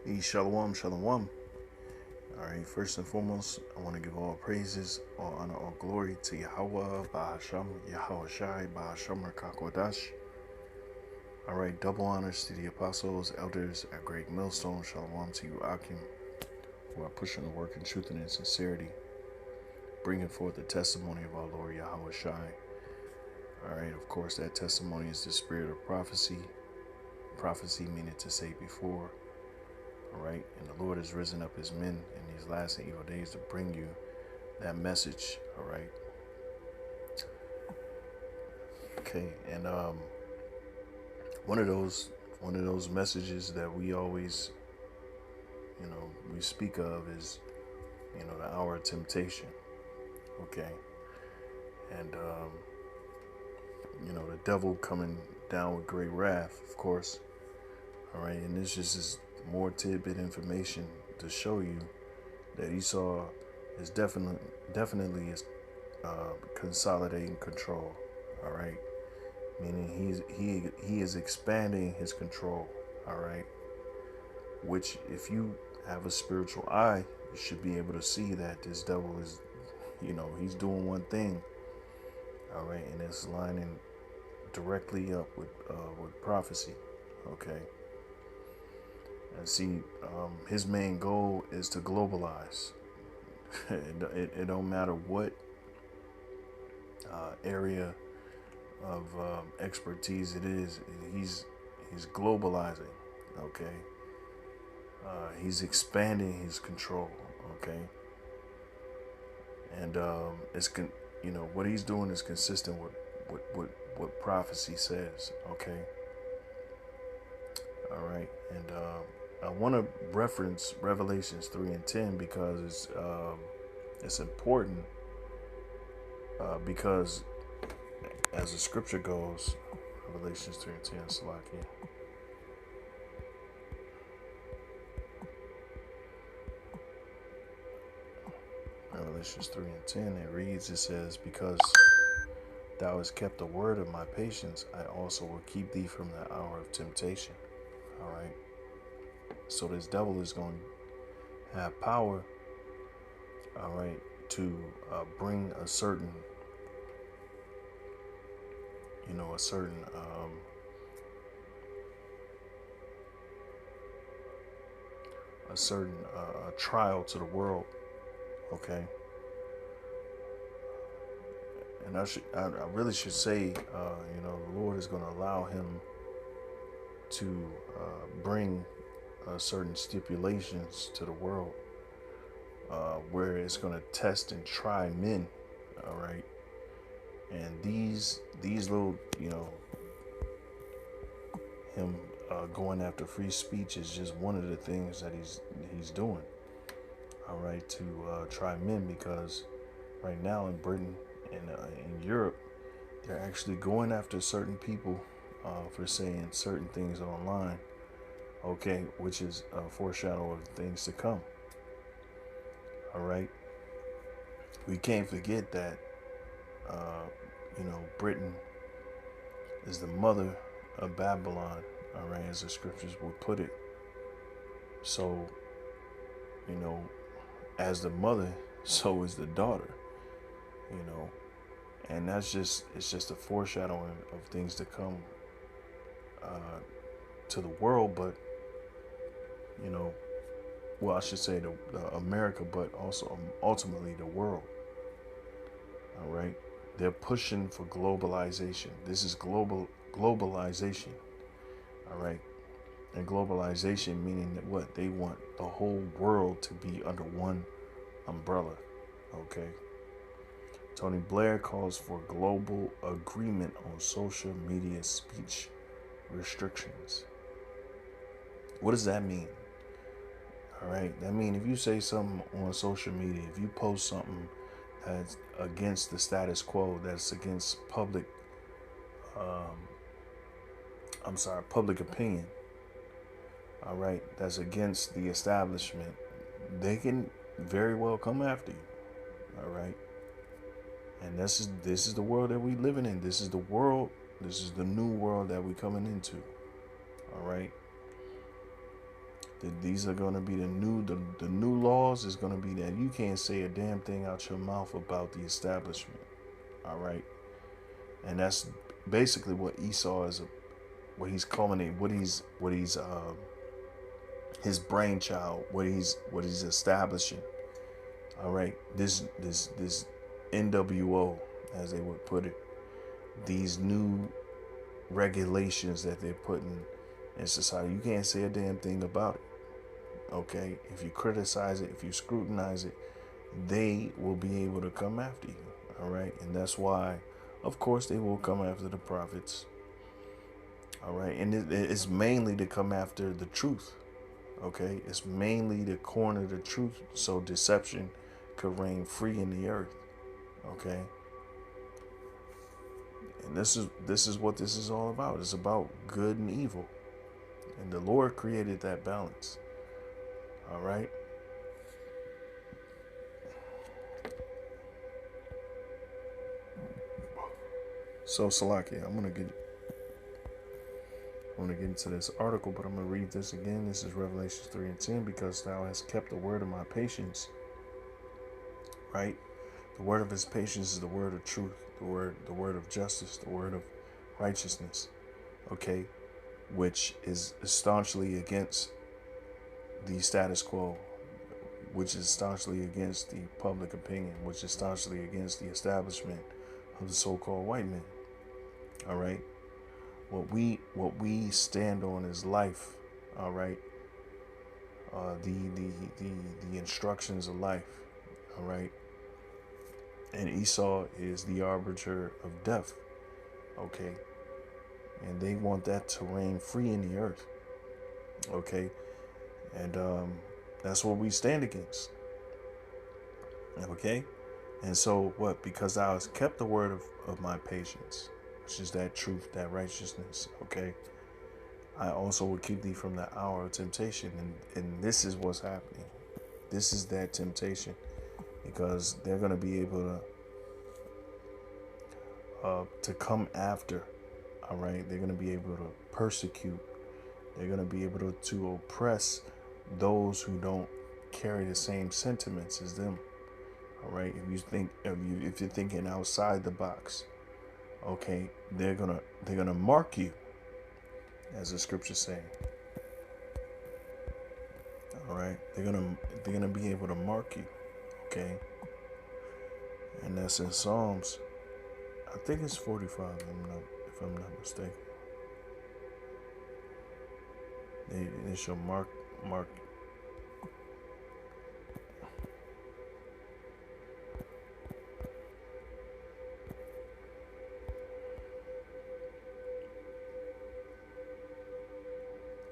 Shalom, shalom. All right, first and foremost, I want to give all praises, all honor, all glory to Yahweh, Bahasham, Yahweh Shai, Bahasham, Rakakwadash. All right, double honors to the apostles, elders at Great Millstone. Shalom to you, Akim, who are pushing the work in truth and in sincerity, bringing forth the testimony of our Lord Yahweh Shai. All right, of course, that testimony is the spirit of prophecy. Prophecy meaning to say before. All right, and the Lord has risen up his men in these last and evil days to bring you that message. All right, okay, and one of those messages that we always, we speak of is, the hour of temptation. Okay, and the devil coming down with great wrath, of course. All right, and this just is more tidbit information to show you that Esau is definitely is consolidating control. All right, meaning he is expanding his control. All right, which if you have a spiritual eye, you should be able to see that this devil is, he's doing one thing. All right, and it's lining directly up with prophecy. Okay, and see, his main goal is to globalize. It don't matter what area of expertise it is. He's globalizing. Okay, he's expanding his control. Okay, and what he's doing is consistent with what prophecy says. Okay, all right, and I want to reference Revelations 3:10 because it's important, because as the scripture goes, Revelations 3:10, Salaki. Revelations 3:10, it reads, it says, because thou hast kept the word of my patience, I also will keep thee from the hour of temptation. All right. So this devil is going to have power, all right, to bring a certain, a certain trial to the world. Okay. And I really should say, the Lord is going to allow him to bring certain stipulations to the world, where it's going to test and try men. All right, and these little, him going after free speech is just one of the things that he's doing. All right, to try men, because right now in Britain and in Europe, they're actually going after certain people for saying certain things online. Okay, which is a foreshadow of things to come. All right, we can't forget that Britain is the mother of Babylon. All right, as the scriptures would put it. So, as the mother, so is the daughter. And it's just a foreshadowing of things to come to the world, but well, I should say the America, but also ultimately the world. All right, they're pushing for globalization. This is globalization. All right, and globalization meaning that what they want the whole world to be under one umbrella. Okay. Tony Blair calls for global agreement on social media speech restrictions. What does that mean? All right, that means if you say something on social media, if you post something that's against the status quo, that's against public opinion, all right, that's against the establishment, they can very well come after you. All right, and this is the world that we living in. This is the world. This is the new world that we coming into. All right. These are going to be the new laws is going to be that you can't say a damn thing out your mouth about the establishment. All right, and that's basically what Esau is, what he's culminating, what he's his brainchild, what he's establishing. All right, this NWO, as they would put it, these new regulations that they're putting in society. You can't say a damn thing about it. Okay, if you criticize it, if you scrutinize it, they will be able to come after you. All right, and that's why, of course, they will come after the prophets. All right, and it's mainly to come after the truth. Okay, it's mainly to corner the truth so deception could reign free in the earth. Okay, and this is what this is all about. It's about good and evil, and the Lord created that balance. All right. So Salaki, I'm gonna get into this article, but I'm gonna read this again. This is Revelation 3:10. Because thou hast kept the word of my patience. Right? The word of his patience is the word of truth, the word of justice, the word of righteousness. Okay, which is staunchly against the status quo, which is staunchly against the public opinion, which is staunchly against the establishment of the so-called white men. All right. What we stand on is life. All right. The instructions of life. All right. And Esau is the arbiter of death. Okay. And they want that to reign free in the earth. Okay. And that's what we stand against. Okay. And so what? Because thou hast kept the word of my patience, which is that truth, that righteousness. Okay. I also will keep thee from the hour of temptation. And this is what's happening. This is that temptation. Because they're going to be able to come after. All right. They're going to be able to persecute. They're going to be able to oppress those who don't carry the same sentiments as them. All right. If you're thinking outside the box, okay, they're gonna mark you, as the scriptures say. All right. They're gonna be able to mark you. Okay. And that's in Psalms. I think it's 45. If I'm not mistaken. They shall mark.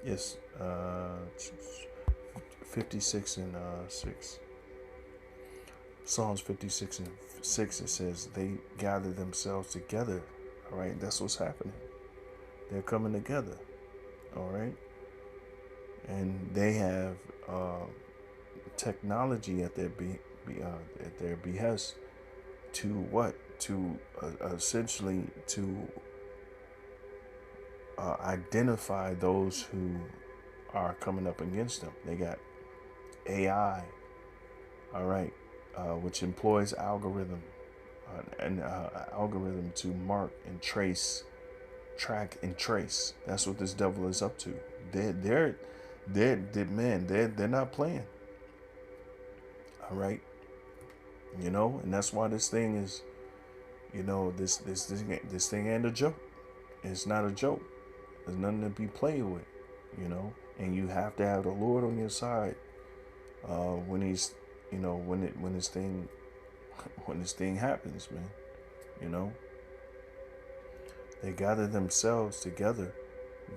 Yes, 56 and 6. Psalms 56 and 6. It says they gather themselves together. All right, that's what's happening. They're coming together. All right, and they have technology at their behest to what? To essentially to identify those who are coming up against them. They got AI, all right, which employs algorithm to mark and track and trace. That's what this devil is up to. They're not playing. All right, and that's why this thing is, this thing ain't a joke. It's not a joke. There's nothing to be played with, and you have to have the Lord on your side when he's, when this thing happens, man. They gather themselves together.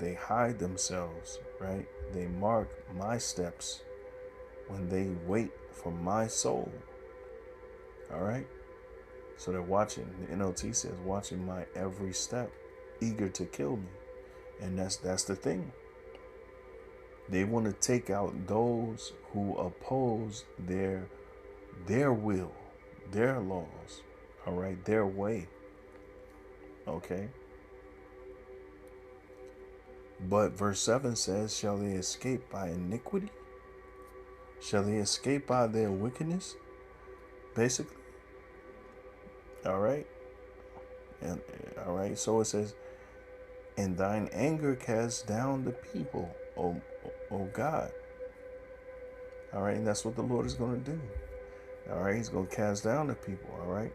They hide themselves, right? They mark my steps when they wait for my soul. All right. So they're watching. The NLT says watching my every step, eager to kill me. And that's the thing. They want to take out those who oppose their will, their laws, all right, their way. Okay. But verse 7 says, shall they escape by iniquity? Shall they escape by their wickedness? Basically. All right. And all right. So it says, in thine anger cast down the people, O God. All right. And that's what the Lord is going to do. All right. He's going to cast down the people. All right.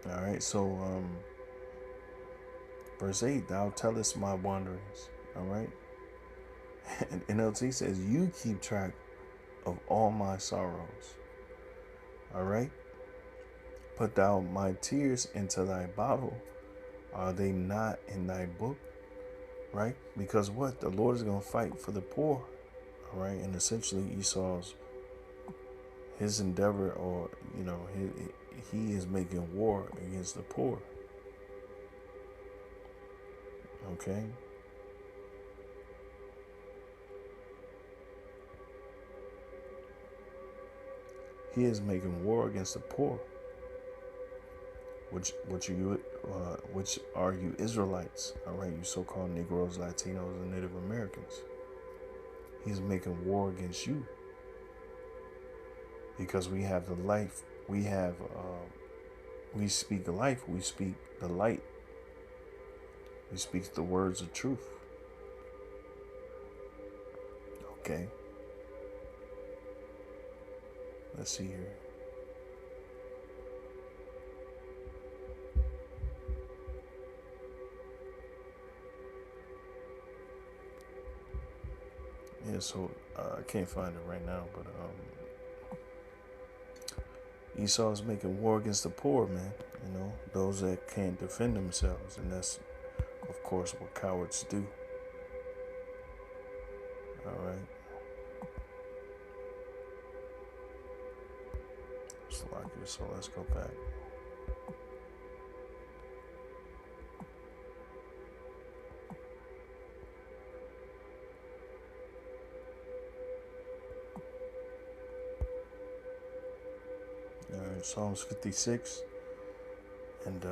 All right. So, verse 8, thou tellest my wanderings. All right. And NLT says, you keep track of all my sorrows. All right. Put thou my tears into thy bottle. Are they not in thy book? Right? Because what? The Lord is going to fight for the poor. All right. And essentially Esau's, his endeavor, or, he is making war against the poor. Okay. He is making war against the poor. Which are you Israelites? All right, you so-called Negroes, Latinos, and Native Americans. He's making war against you because we have the life. We speak life. We speak the light. We speak the words of truth. Okay. Let's see here. Yeah, so I can't find it right now, but Esau is making war against the poor, man. Those that can't defend themselves, and that's, of course, what cowards do. All right. So let's go back. All right, Psalms 56, and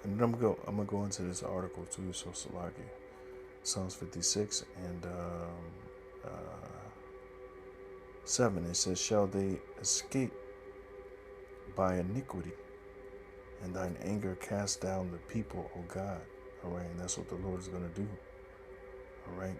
I'm gonna go into this article too. So Salaki, Psalms 56 and 7. It says, "Shall they escape by iniquity, and thine anger cast down the people, O God?" All right, and that's what the Lord is gonna do. All right.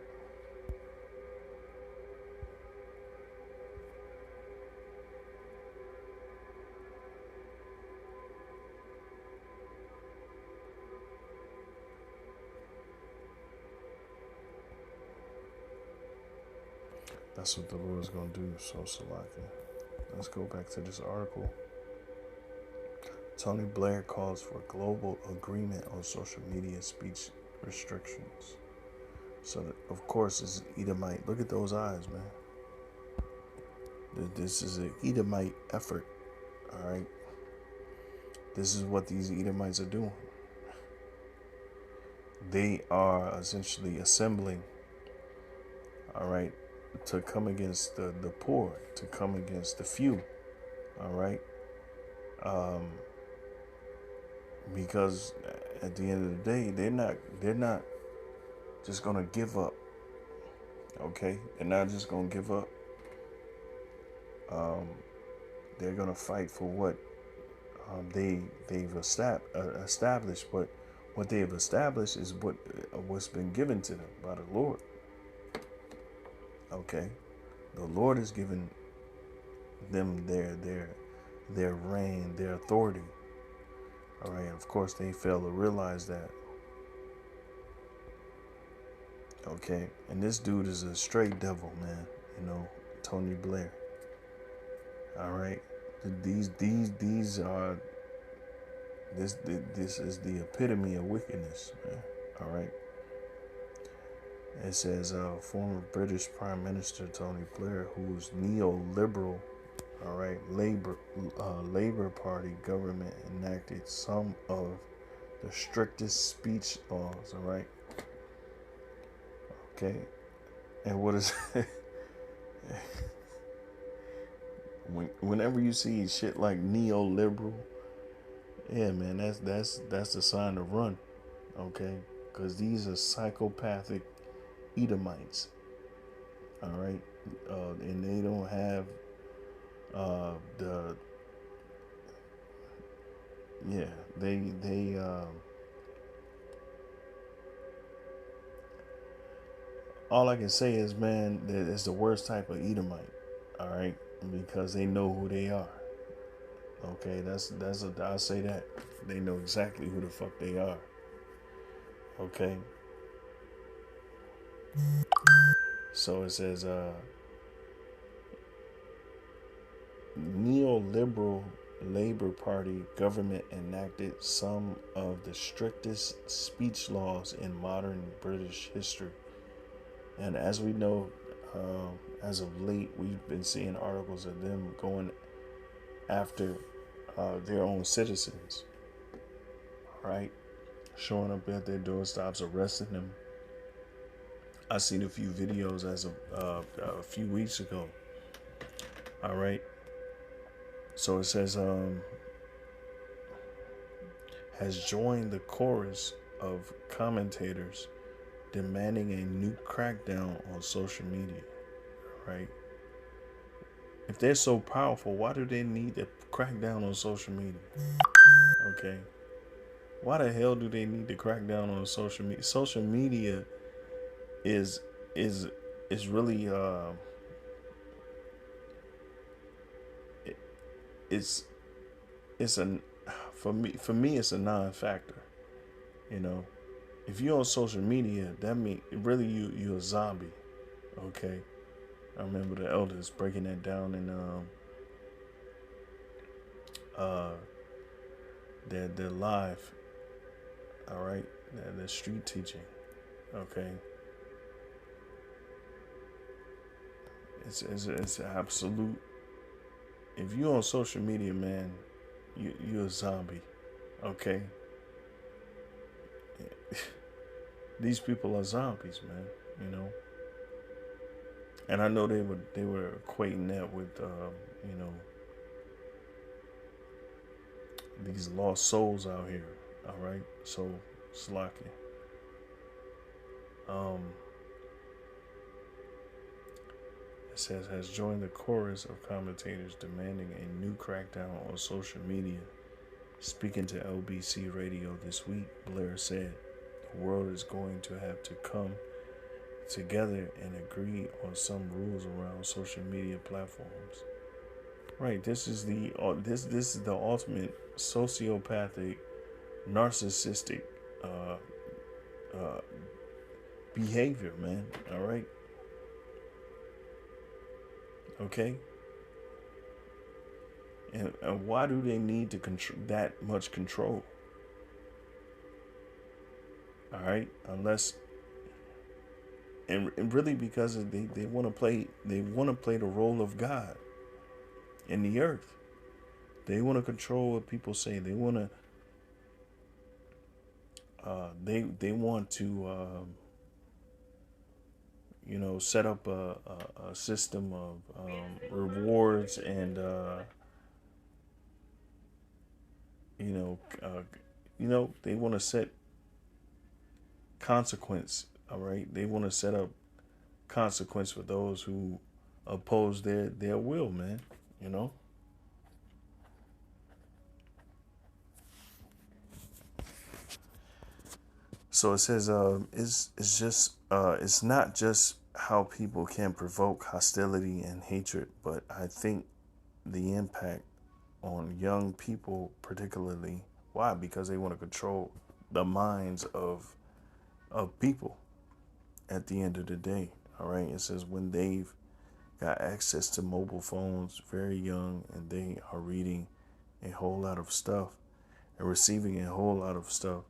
That's what the Lord is going to do. So, Salaki. Let's go back to this article. Tony Blair calls for global agreement on social media speech restrictions. So, of course, this is Edomite. Look at those eyes, man. This is an Edomite effort. All right. This is what these Edomites are doing. They are essentially assembling, all right, to come against the poor, to come against the few, all right? Because at the end of the day, they're not just gonna give up, okay? They're not just gonna give up. They're gonna fight for what they've established, but what they have established is what's been given to them by the Lord. Okay, the Lord has given them their reign, their authority. All right, and of course they fail to realize that. Okay, and this dude is a straight devil, man. Tony Blair. All right, these are this is the epitome of wickedness, man. All right. It says former British Prime Minister Tony Blair, whose neoliberal, all right, Labor Party government enacted some of the strictest speech laws. All right. Okay. And what is whenever you see shit like neoliberal, yeah, man, that's the sign to run. Okay, because these are psychopathic Edomites. All right, and they don't have the yeah they all I can say is, man, that it's the worst type of Edomite. All right, because they know who they are. Okay, I'll say that they know exactly who the fuck they are. Okay, so it says neoliberal Labor Party government enacted some of the strictest speech laws in modern British history. And as we know, as of late, we've been seeing articles of them going after their own citizens, right? Showing up at their doorstops, arresting them. I seen a few videos as of a few weeks ago. All right. So it says, has joined the chorus of commentators demanding a new crackdown on social media, right? If they're so powerful, why do they need to crack down on social media? Okay. Why the hell do they need to crack down on social media? Social media is is is really it, it's it's a for me it's a non-factor. You know, if you're on social media, that means really you're a zombie. Okay. I remember the elders breaking that down in uh their live, all right, their street teaching. Okay, it's absolute. If you're on social media, man, you're a zombie. Okay, these people are zombies, man. You know, and I know they were equating that with you know, these lost souls out here. All right, so Slocky. Um, It says, has joined the chorus of commentators demanding a new crackdown on social media. Speaking to LBC Radio this week, Blair said, the world is going to have to come together and agree on some rules around social media platforms. Right, this is the ultimate sociopathic, narcissistic uh, uh, behavior, man. All right, okay. And why do they need to control that much control? All right, unless and really because they want to play the role of God in the earth. They want to control what people say. They want to they want to set up a system of rewards and you know uh, they want to set consequence. All right, they want to set up consequence for those who oppose their will, man. You know. So it says, it's not just how people can provoke hostility and hatred, but I think the impact on young people particularly. Why? Because they want to control the minds of people. At the end of the day, all right. It says when they've got access to mobile phones very young and they are reading a whole lot of stuff and receiving a whole lot of stuff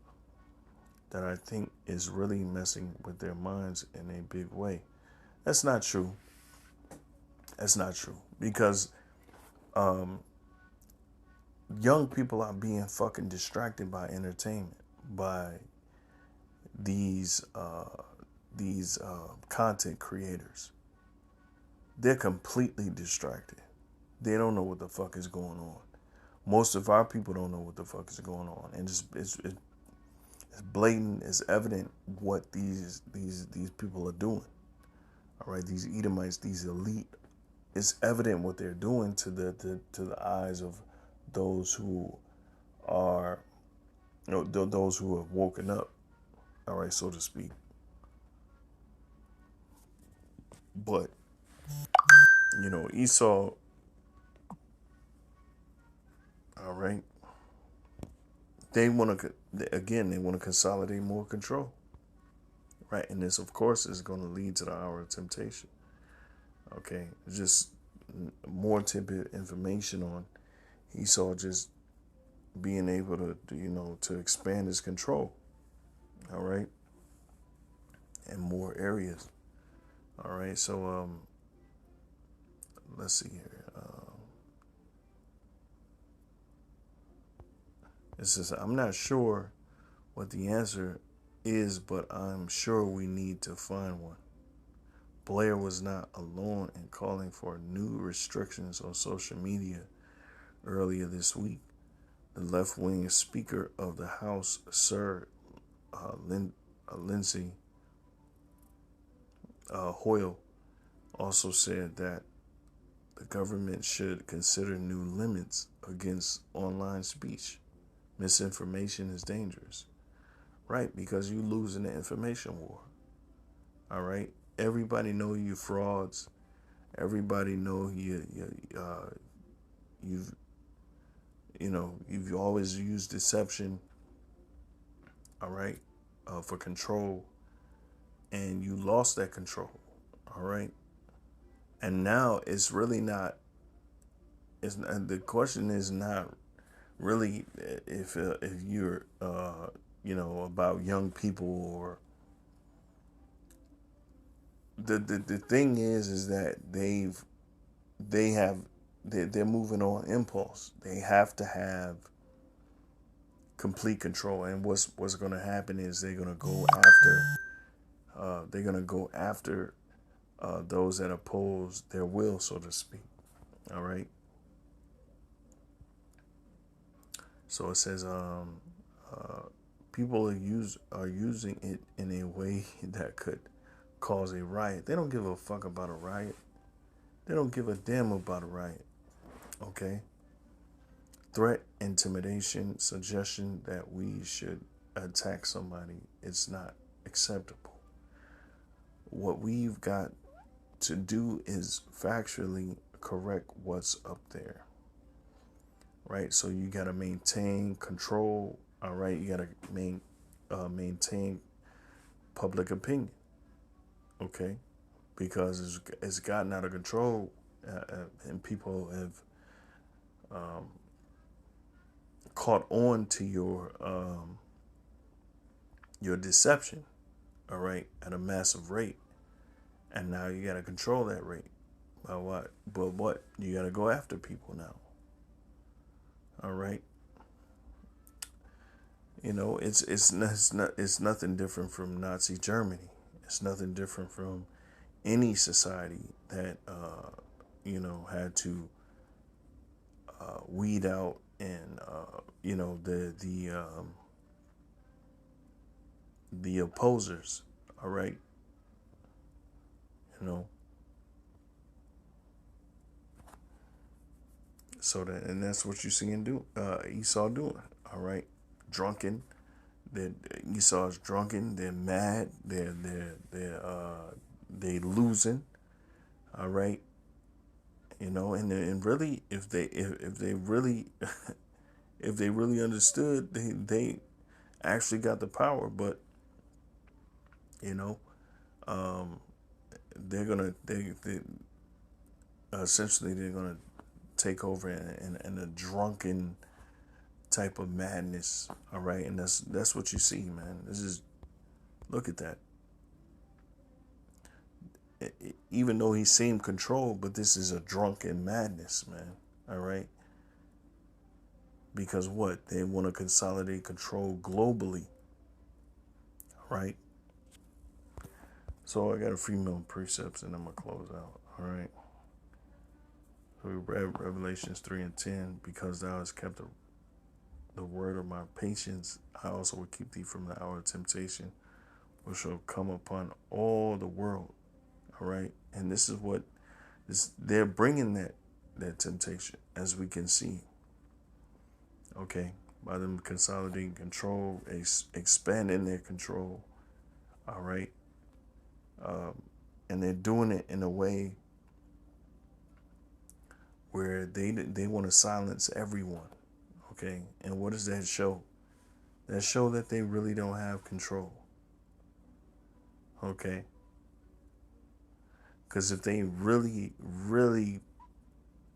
that I think is really messing with their minds in a big way. That's not true. That's not true because young people are being fucking distracted by entertainment, by these content creators. They're completely distracted. They don't know what the fuck is going on. Most of our people don't know what the fuck is going on, and It's blatant. It's evident what these people are doing. All right, these Edomites, these elite. It's evident what they're doing to the eyes of those who are, those who have woken up. All right, so to speak. But Esau. All right, they want to again. They want to consolidate more control. Right, and this, of course, is going to lead to the hour of temptation. Okay, just more tidbit information on Esau just being able to expand his control. All right, in more areas. All right, so let's see here. It says, I'm not sure what the answer is, but I'm sure we need to find one. Blair was not alone in calling for new restrictions on social media earlier this week. The left-wing Speaker of the House, Sir Lindsey Hoyle, also said that the government should consider new limits against online speech. Misinformation is dangerous, right? Because you lose in the information war. All right, everybody know you frauds. Everybody know you've you've always used deception. All right, for control, and you lost that control. All right, and now it's really not. The question is not really if you're about young people, or the thing is that they're moving on impulse. They have to have complete control, and what's going to happen is they're going to go after those that oppose their will, so to speak. All right. So it says people are using it in a way that could cause a riot. They don't give a fuck about a riot. They don't give a damn about a riot. Okay? Threat, intimidation, suggestion that we should attack somebody, it's not acceptable. What we've got to do is factually correct what's up there. Right? So you got to maintain control. All right? You got to maintain public opinion. Okay? Because it's gotten out of control, and people have caught on to your deception, all right, at a massive rate, and now you got to control that rate. By what? But what? You got to go after people now. All right. It's nothing different from Nazi Germany. It's nothing different from any society that had to weed out and the opposers. All right. So that's what you see Esau doing. All right. Drunken. Esau's drunken. They're mad. They losing. All right. And really, if they really if they really understood, they actually got the power. But they're gonna they essentially they're gonna take over in a drunken type of madness. All right, and that's what you see, man. Look at that. Even though he seemed controlled, but this is a drunken madness, man. All right. Because what? They want to consolidate control globally. All right. So I got a few more precepts and I'm going to close out. All right. So we read Revelations 3:10, because thou hast kept the word of my patience, I also will keep thee from the hour of temptation, which shall come upon all the world. All right. And this is what they're bringing that temptation, as we can see. Okay. By them consolidating control, expanding their control. All right. And they're doing it in a way where they want to silence everyone. Okay. And what does that show? That show that they really don't have control. Okay. Because if they really, really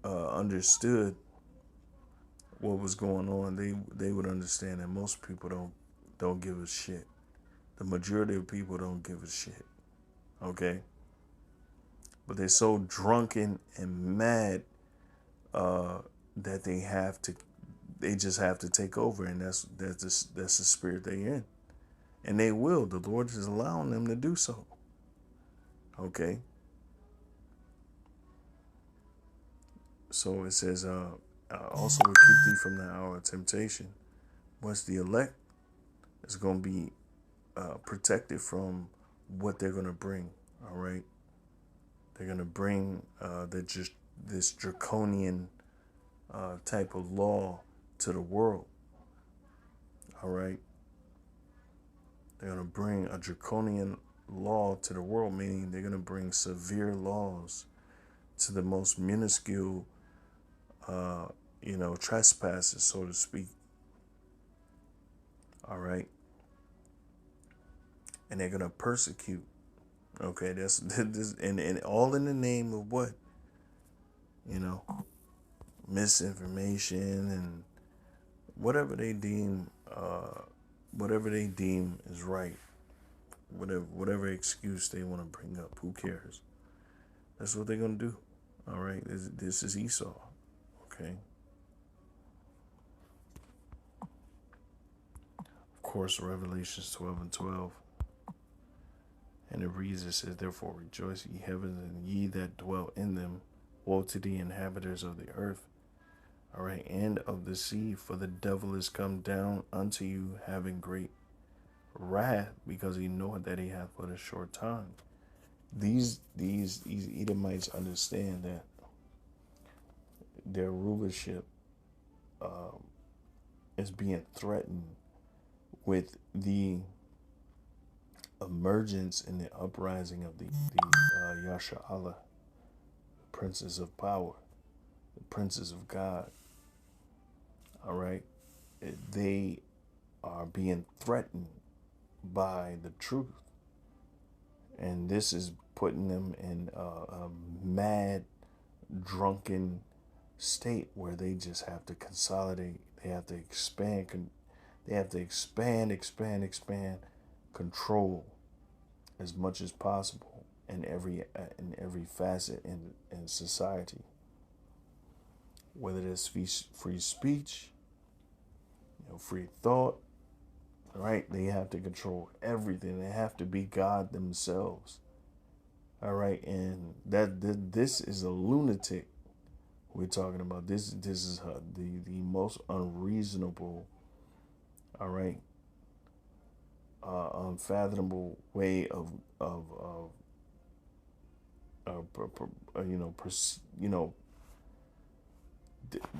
understood what was going on, they would understand that most people don't give a shit. The majority of people don't give a shit. Okay. But they're so drunken and mad that they just have to take over, and that's the spirit they're in, and they will. The Lord is allowing them to do so. Okay. So it says, also will keep thee from the hour of temptation. Once the elect is going to be protected from what they're going to bring. All right. They're going to bring this draconian type of law to the world. All right. They're going to bring a draconian law to the world, meaning they're going to bring severe laws to the most minuscule, trespasses, so to speak. All right. And they're going to persecute. Okay. That's this, and all in the name of what? Misinformation and whatever they deem is right, whatever excuse they want to bring up, who cares? That's what they're gonna do. All right, this is Esau. Okay. Of course, Revelations 12:12, and it reads, it says, "Therefore rejoice, ye heavens, and ye that dwell in them. Woe to the inhabitants of the earth, all right, and of the sea, for the devil is come down unto you, having great wrath, because he knoweth that he hath but a short time." These Edomites understand that their rulership is being threatened with the emergence and the uprising of the Yasha Allah, princes of power, the princes of God. All right, they are being threatened by the truth, and this is putting them in a mad, drunken state where they just have to consolidate. They have to expand. They have to expand control as much as possible in every facet in society. Whether it's free speech, free thought, right? They have to control everything. They have to be God themselves. All right, and this is a lunatic we're talking about. This is the most unreasonable, all right, unfathomable way of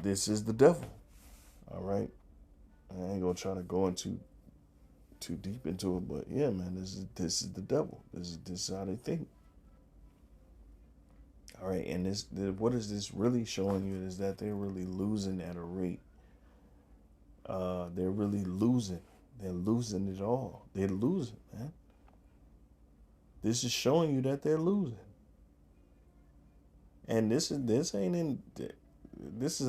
this is the devil. All right, I ain't gonna try to go into too deep into it, but yeah, man, this is the devil. This is how they think. All right, and what is this really showing you is that they're really losing at a rate. They're really losing. They're losing it all. They're losing, man. This is showing you that they're losing. And this is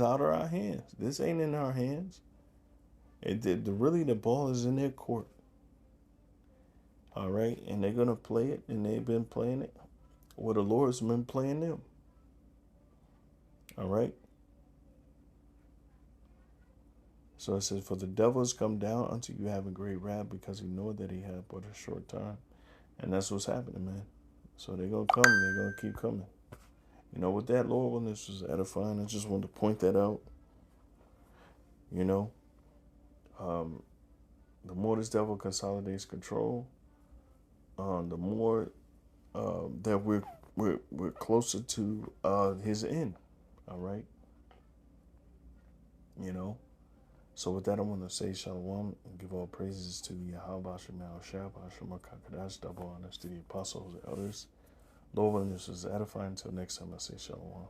out of our hands. This ain't in our hands. Really, the ball is in their court. All right, and they're gonna play it, and they've been playing it. Well, the Lord's been playing them. All right. So it says, "For the devil is come down unto you having great wrath, because he knoweth that he hath but a short time." And that's what's happening, man. So they're gonna come. They're gonna keep coming. With that, Lord, when this was edifying, I just wanted to point that out. You know, The more this devil consolidates control, the more that we're closer to his end. All right, you know. So with that, I want to say shalom and give all praises to Yahweh Shemal Shah, Hashem Kakadash, double honors to the apostles and others. Lord willing, this was edifying. Until next time, I say shalom.